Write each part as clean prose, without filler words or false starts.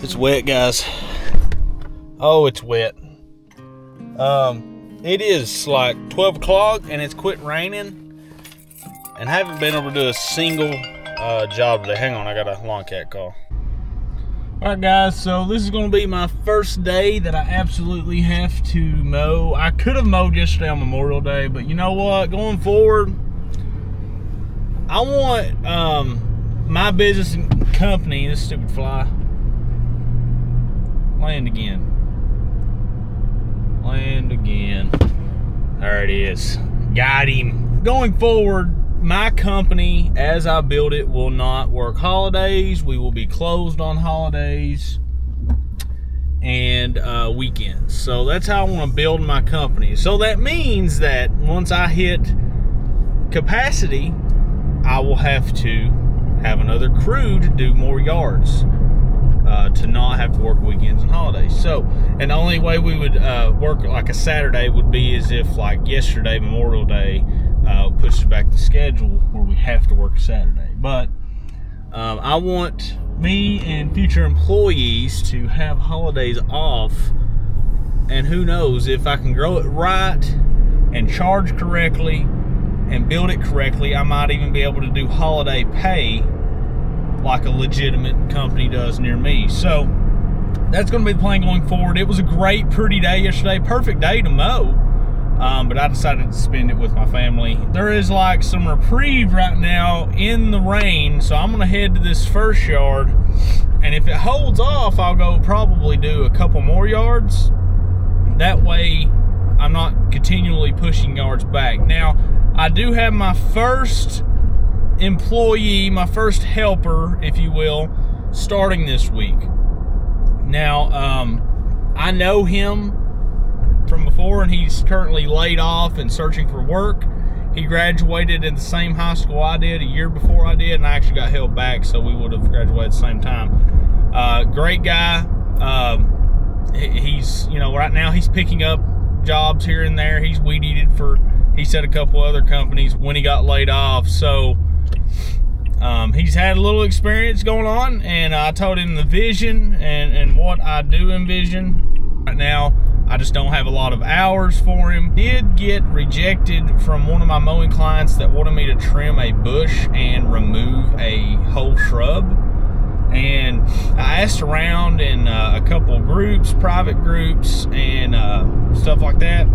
It's wet, guys. Oh, it's wet. It is like 12 o'clock and it's quit raining, and I haven't been able to do a single job today. Hang on, I got a lawn cat call. Alright guys, so this is going to be my first day that I absolutely have to mow. I could have mowed yesterday on Memorial Day, but you know what? Going forward, I want my business and company, this stupid fly, land again. There it is. Got him. Going forward, my company, as I build it, will not work holidays. We will be closed on holidays and weekends. So that's how I want to build my company. So that means that once I hit capacity, I will have to have another crew to do more yards, to not have to work weekends and holidays. So, and the only way we would work like a Saturday would be as if like yesterday, Memorial Day, pushes back the schedule where we have to work Saturday. But I want me and future employees to have holidays off, and who knows, if I can grow it right and charge correctly and build it correctly, I might even be able to do holiday pay like a legitimate company does near me. So that's going to be the plan going forward. It was a great, pretty day yesterday. Perfect day to mow. But I decided to spend it with my family. There is like some reprieve right now in the rain, so I'm gonna head to this first yard, and if it holds off, I'll go probably do a couple more yards. That way I'm not continually pushing yards back. Now, I do have my first employee, my first helper, if you will, starting this week. Now, I know him from before, and he's currently laid off and searching for work. He graduated in the same high school I did, a year before I did, and I actually got held back, so we would have graduated at the same time. Great guy. He's, you know, right now he's picking up jobs here and there. He's weed eated for, he said, a couple other companies when he got laid off. So he's had a little experience going on, and I told him the vision and what I do envision. Right now, I just don't have a lot of hours for him. Did get rejected from one of my mowing clients that wanted me to trim a bush and remove a whole shrub. And I asked around in a couple of groups, private groups, and stuff like that.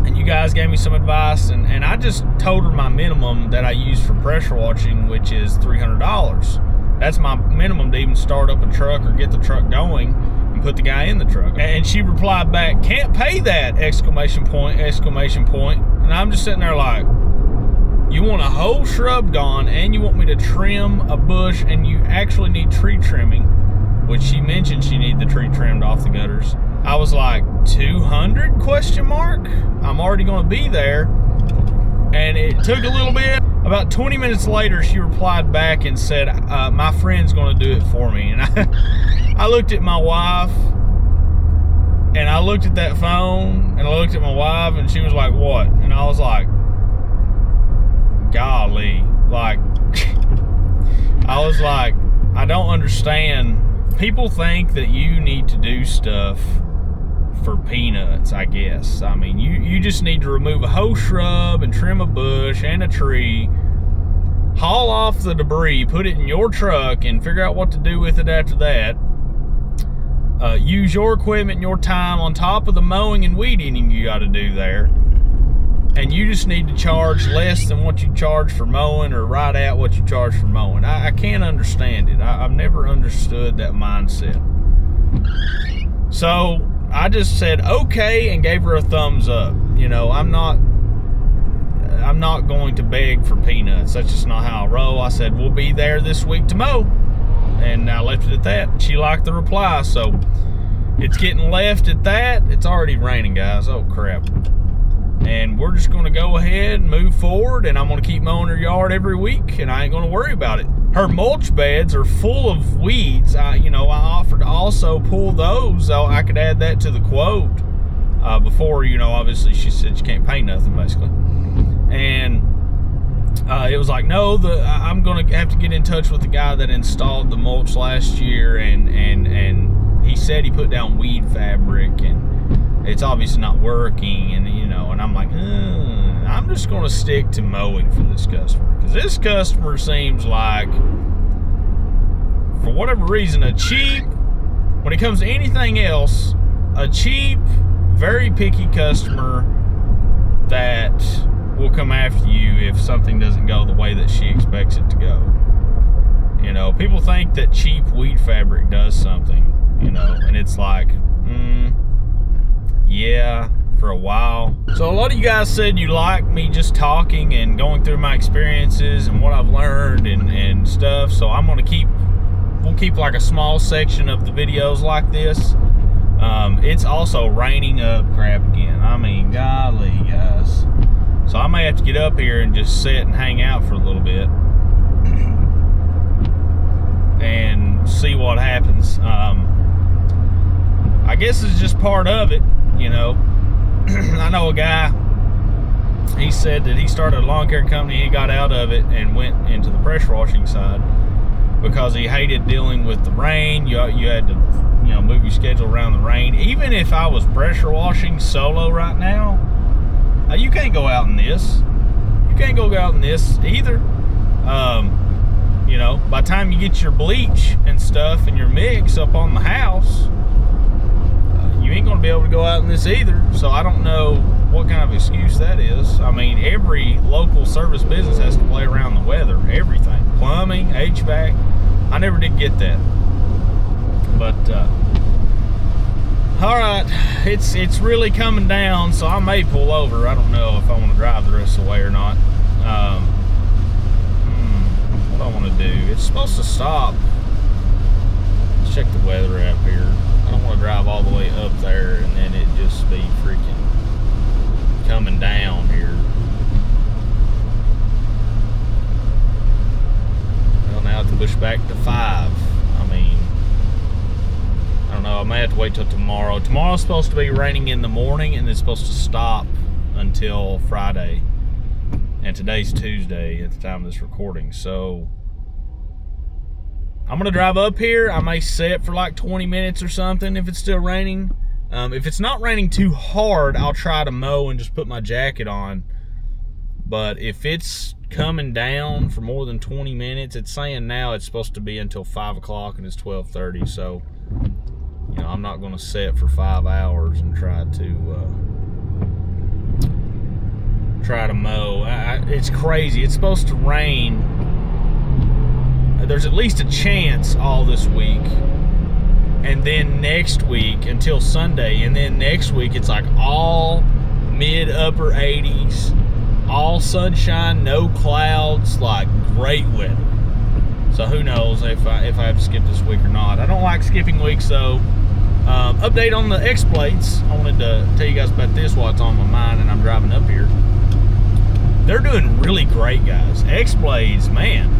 And you guys gave me some advice, and I just told her my minimum that I use for pressure washing, which is $300. That's my minimum to even start up a truck or get the truck going and put the guy in the truck. And she replied back, "Can't pay that!" Exclamation point, exclamation point. And I'm just sitting there like, you want a whole shrub gone, and you want me to trim a bush, and you actually need tree trimming, which she mentioned she needed the tree trimmed off the gutters. I was like, 200 question mark? I'm already gonna be there. And it took a little bit. About 20 minutes later, she replied back and said, my friend's gonna do it for me. And I looked at my wife, and I looked at that phone, and I looked at my wife, and she was like, "What?" And I was like, golly, like, I was like, I don't understand. People think that you need to do stuff for peanuts, I guess. I mean, you just need to remove a whole shrub and trim a bush and a tree, haul off the debris, put it in your truck, and figure out what to do with it after that. Use your equipment and your time on top of the mowing and weed eating you got to do there. And you just need to charge less than what you charge for mowing, or right at what you charge for mowing. I can't understand it. I've never understood that mindset. So I just said okay and gave her a thumbs up. You know, I'm not going to beg for peanuts. That's just not how I roll. I said, we'll be there this week to mow. And I left it at that. She liked the reply, so it's getting left at that. It's already raining, guys. Oh, crap. And we're just going to go ahead and move forward, and I'm going to keep mowing her yard every week, and I ain't going to worry about it. Her mulch beds are full of weeds. I offered to also pull those, so I could add that to the quote. Before, obviously she said she can't pay nothing, basically. And it was like, no, I'm going to have to get in touch with the guy that installed the mulch last year and he said he put down weed fabric and it's obviously not working, and you know, and I'm like, I'm just gonna stick to mowing for this customer, because this customer seems like, for whatever reason, when it comes to anything else, a cheap, very picky customer that will come after you if something doesn't go the way that she expects it to go. You know, people think that cheap weed fabric does something, you know, and it's like, yeah, for a while. So a lot of you guys said you like me just talking and going through my experiences and what I've learned and stuff. So we'll keep like a small section of the videos like this. It's also raining up crap again. I mean, golly, guys. So I may have to get up here and just sit and hang out for a little bit and see what happens. I guess it's just part of it, you know. I know a guy, he said that he started a lawn care company, he got out of it and went into the pressure washing side because he hated dealing with the rain. You had to, you know, move your schedule around the rain. Even if I was pressure washing solo right now, you can't go out in this. You can't go out in this either. You know, by the time you get your bleach and stuff and your mix up on the house, you ain't gonna be able to go out in this either. So I don't know what kind of excuse that is. I mean, every local service business has to play around the weather, everything. Plumbing, HVAC. I never did get that. But, all right, it's really coming down, so I may pull over. I don't know if I want to drive the rest of the way or not. What I want to do, it's supposed to stop. Let's check the weather app here. I don't want to drive all the way up there and then it just be freaking coming down here. Well, now I have to push back to 5. I mean, I don't know, I may have to wait till tomorrow. Tomorrow's supposed to be raining in the morning and it's supposed to stop until Friday. And today's Tuesday at the time of this recording. So I'm gonna drive up here. I may sit for like 20 minutes or something if it's still raining. If it's not raining too hard, I'll try to mow and just put my jacket on. But if it's coming down for more than 20 minutes, it's saying now it's supposed to be until 5 o'clock and it's 12:30. So, you know, I'm not gonna sit for 5 hours and try to mow. It's crazy. It's supposed to rain. There's at least a chance all this week, and then next week until Sunday, and then next week it's like all mid-upper 80s, all sunshine, no clouds, like great weather. So who knows if I have to skip this week or not. I don't like skipping weeks though. Update on the Xblades. I wanted to tell you guys about this while it's on my mind and I'm driving up here. They're doing really great, guys. Xblades, man,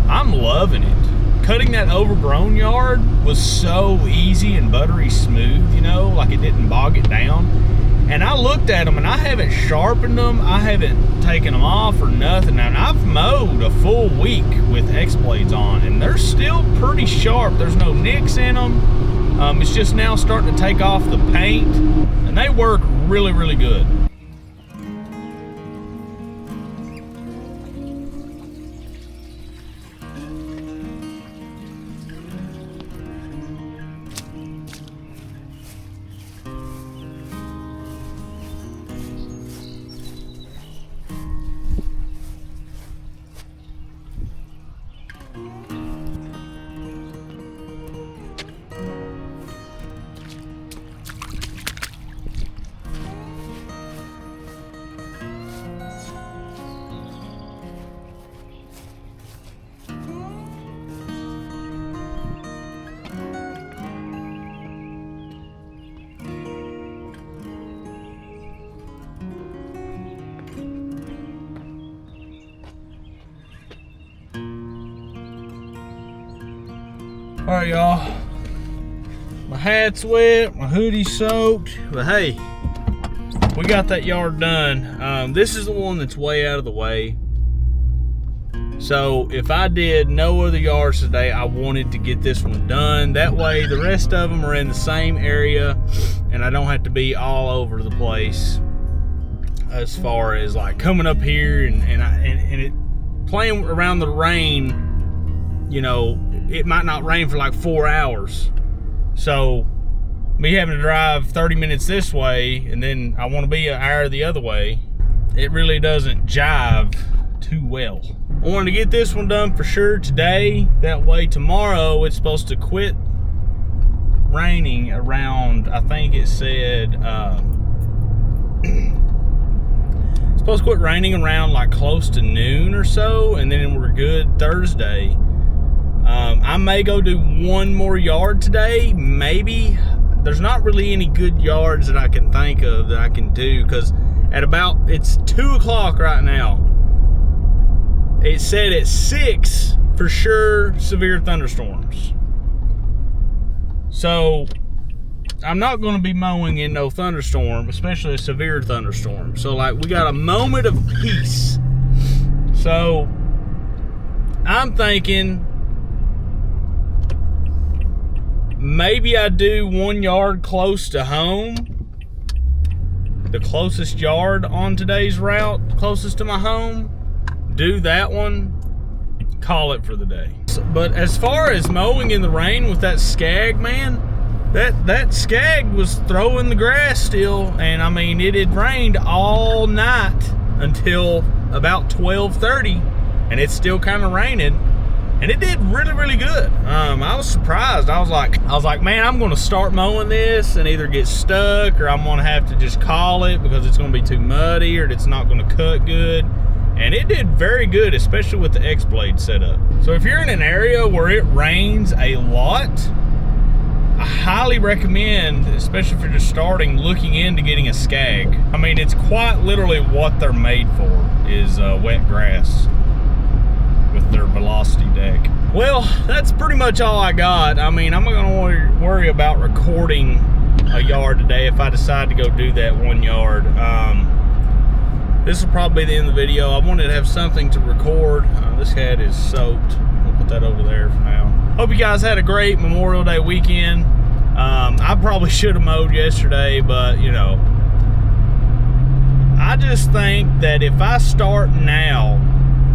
I'm loving it. Cutting that overgrown yard was so easy and buttery smooth, you know, like it didn't bog it down. And I looked at them and I haven't sharpened them. I haven't taken them off or nothing. And I've mowed a full week with Xblades on and they're still pretty sharp. There's no nicks in them. It's just now starting to take off the paint and they work really, really good. All right, y'all. My hat's wet, my hoodie's soaked, but hey, we got that yard done. This is the one that's way out of the way. So if I did no other yards today, I wanted to get this one done. That way the rest of them are in the same area and I don't have to be all over the place as far as like coming up here and it playing around the rain. You know, it might not rain for like 4 hours. So me having to drive 30 minutes this way and then I want to be an hour the other way, it really doesn't jive too well. I wanted to get this one done for sure today. That way tomorrow it's supposed to quit raining around, I think it said, it's supposed to quit raining around like close to noon or so, and then we're good Thursday. I may go do one more yard today, maybe. There's not really any good yards that I can think of that I can do, because at about, it's 2 o'clock right now. It said at 6 for sure severe thunderstorms. So I'm not going to be mowing in no thunderstorm, especially a severe thunderstorm. So like we got a moment of peace. So I'm thinking maybe I do 1 yard close to home. The closest yard on today's route, closest to my home. Do that one, call it for the day. But as far as mowing in the rain with that Skag, man, that Skag was throwing the grass still, and I mean it had rained all night until about 12:30, and it's still kind of raining, and it did really, really good. I was surprised. I was like, man, I'm gonna start mowing this and either get stuck or I'm gonna have to just call it because it's gonna be too muddy or it's not gonna cut good. And it did very good, especially with the Xblade setup. So if you're in an area where it rains a lot, I highly recommend, especially if you're just starting, looking into getting a Skag. I mean, it's quite literally what they're made for, is wet grass with their velocity deck. Well, that's pretty much all I got. I mean, I'm not gonna worry about recording a yard today if I decide to go do that 1 yard. This will probably be the end of the video. I wanted to have something to record. This hat is soaked. We'll put that over there for now. Hope you guys had a great Memorial Day weekend. I probably should have mowed yesterday, but you know, I just think that if I start now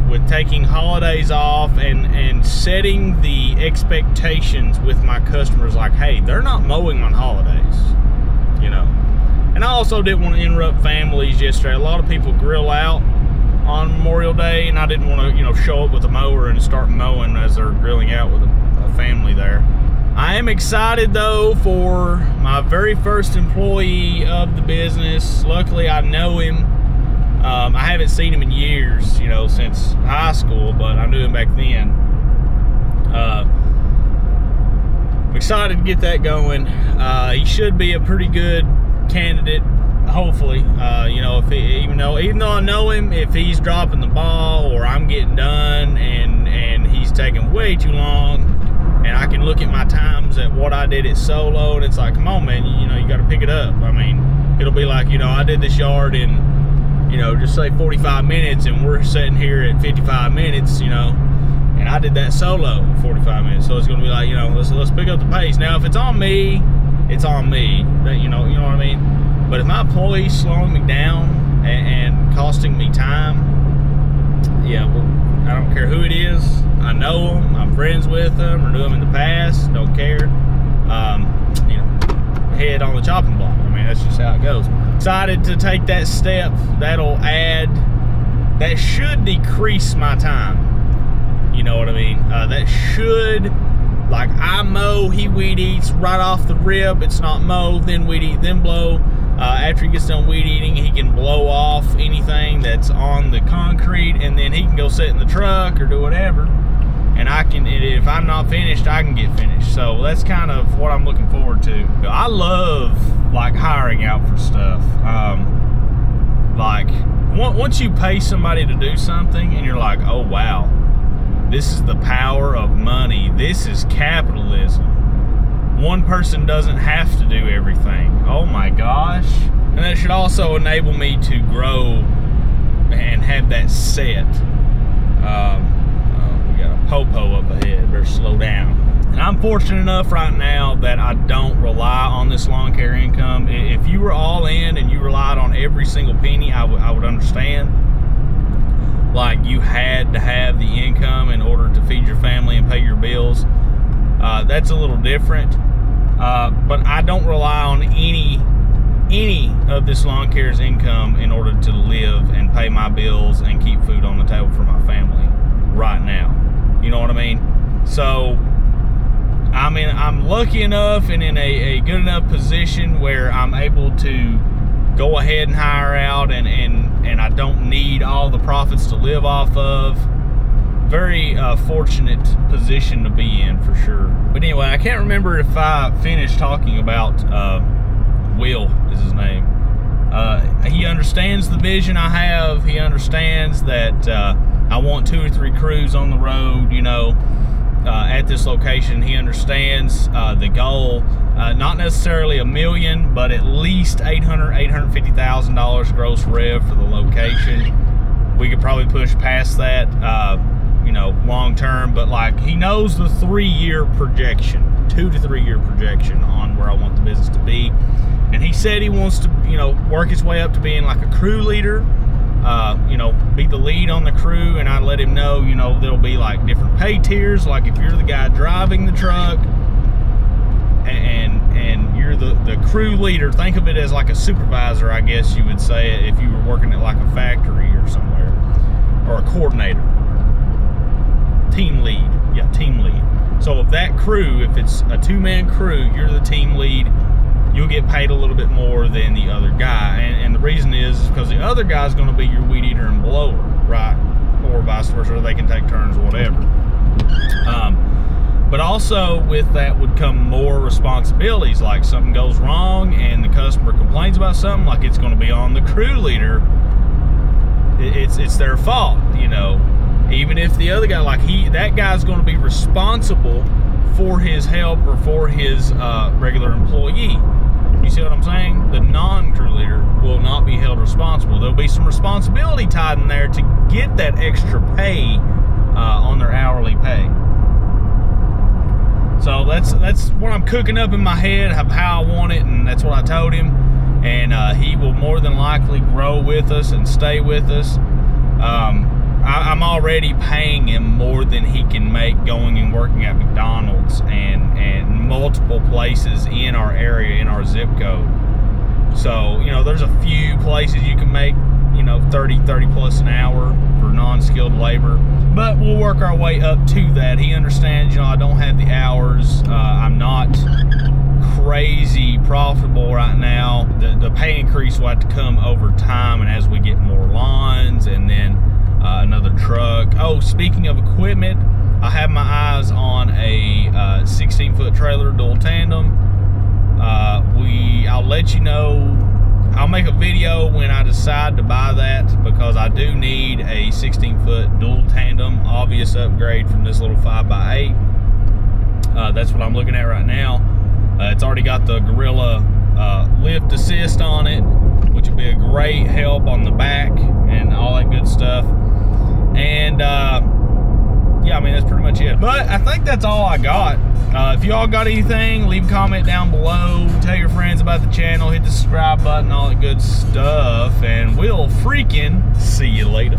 with taking holidays off and setting the expectations with my customers, like, hey, they're not mowing on holidays, you know. And I also didn't want to interrupt families yesterday. A lot of people grill out on Memorial Day, and I didn't want to, you know, show up with a mower and start mowing as they're grilling out with a family there. I am excited though for my very first employee of the business. Luckily, I know him. I haven't seen him in years, you know, since high school, but I knew him back then. I'm excited to get that going. He should be a pretty good candidate, hopefully. You know, if he, even though I know him, if he's dropping the ball or I'm getting done and he's taking way too long, and I can look at my times at what I did at solo, and it's like, come on, man, you know, you got to pick it up. I mean, it'll be like, you know, I did this yard in, you know, just say 45 minutes, and we're sitting here at 55 minutes, you know, and I did that solo 45 minutes. So it's going to be like, you know, let's pick up the pace. Now, if it's on me, it's on me. You know what I mean? But if my employee's slowing me down and costing me time, yeah, well, I don't care who it is. I know them. I'm friends with them or knew them in the past. Don't care. You know, head on the chopping block. I mean, that's just how it goes. Excited to take that step. That should decrease my time. You know what I mean? That should, like, I mow, he weed eats right off the rip. It's not mow, then weed eat, then blow. After he gets done weed eating, he can blow off anything that's on the concrete, and then he can go sit in the truck or do whatever. And I can, if I'm not finished, I can get finished. So that's kind of what I'm looking forward to. I love, like, hiring out for stuff. Like, once you pay somebody to do something and you're like, oh wow, this is the power of money. This is capitalism. One person doesn't have to do everything. Oh my gosh. And that should also enable me to grow and have that set. po-po up ahead, better slow down. And I'm fortunate enough right now that I don't rely on this lawn care income. If you were all in and you relied on every single penny, I would understand. Like, you had to have the income in order to feed your family and pay your bills. That's a little different. But I don't rely on any of this lawn care's income in order to live and pay my bills and keep food on the table for my family right now. You know what I mean? So I'm lucky enough and in a good enough position where I'm able to go ahead and hire out, and I don't need all the profits to live off of. Very fortunate position to be in, for sure. But anyway, I can't remember if I finished talking about Will is his name. He understands the vision I have. He understands that I want 2 or 3 crews on the road, you know, at this location. He understands the goal, not necessarily $1 million, but at least $850,000 gross rev for the location. We could probably push past that, you know, long term, but like, he knows the 3-year projection, 2 to 3 year projection on where I want the business to be. And he said he wants to, you know, work his way up to being like a crew leader, you know, be the lead on the crew. And I let him know, you know, there'll be like different pay tiers. Like, if you're the guy driving the truck and you're the crew leader, think of it as like a supervisor, I guess you would say, if you were working at like a factory or somewhere, or a coordinator. Team lead. Yeah, team lead. So if that crew, if it's a 2-man crew, you're the team lead, you'll get paid a little bit more than the other guy. And the reason is because the other guy's going to be your weed eater and blower, right? Or vice versa, they can take turns or whatever. But also with that would come more responsibilities. Like, something goes wrong and the customer complains about something, like, it's going to be on the crew leader. It's their fault, you know. Even if the other guy, like, that guy's going to be responsible for his help or for his regular employee. You see what I'm saying? The non-crew leader will not be held responsible. There'll be some responsibility tied in there to get that extra pay on their hourly pay. So that's what I'm cooking up in my head of how I want it, and that's what I told him. And he will more than likely grow with us and stay with us. I'm already paying him more than he can make going and working at McDonald's and multiple places in our area, in our zip code. So, you know, there's a few places you can make, you know, 30 plus an hour for non-skilled labor. But we'll work our way up to that. He understands, you know, I don't have the hours. I'm not crazy profitable right now. The pay increase will have to come over time, and as we get more lawns and then another truck. Oh, speaking of equipment, I have my eyes on a 16-foot trailer dual tandem. I'll let you know. I'll make a video when I decide to buy that, because I do need a 16-foot dual tandem, obvious upgrade from this little 5x8. That's what I'm looking at right now. It's already got the Gorilla lift assist on it, which will be a great help on the back and all that good stuff. And yeah, I mean, that's pretty much it. But I think that's all I got. If you all got anything, leave a comment down below. Tell your friends about the channel. Hit the subscribe button, all that good stuff. And we'll freaking see you later.